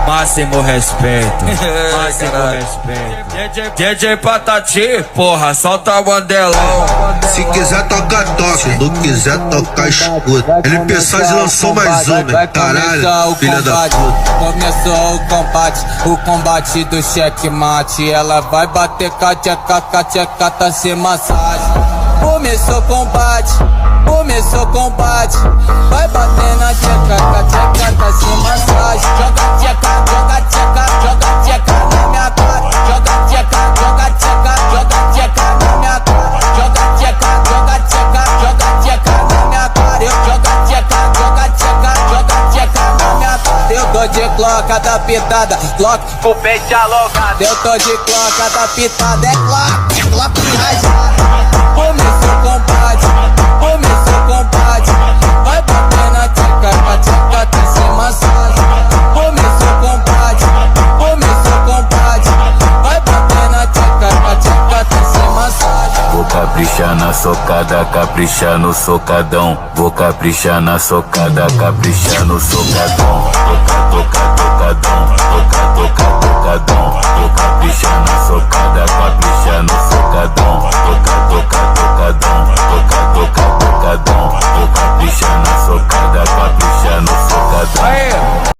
Máximo respeito, máximo respeito. DJ Patati, porra, solta o bandelão. Se quiser toca, toca, se não quiser toca, escuta. LP Saz lançou mais uma, caralho, filha da puta. Começou o combate do checkmate. Ela vai bater com a tcheca tá sem massagem. Começou o combate, vai bater na tcheca tá sem massagem. Joga tcheca na minha cara. Joga tcheca na minha cara. Joga tcheca na minha cara. Eu joga tcheca na minha cara. Eu tô de cloca da pitada, clock pro peixe alongado. Eu tô de cloca da pitada, é clock rajada. Começou o combate, vai bater na tcheca tá sem massagem. Começou o combate, vai bater na tcheca tá sem massagem. Vou caprichar na socada, caprichar no socadão. Vou caprichar na socada, caprichar no socadão. Tocadão.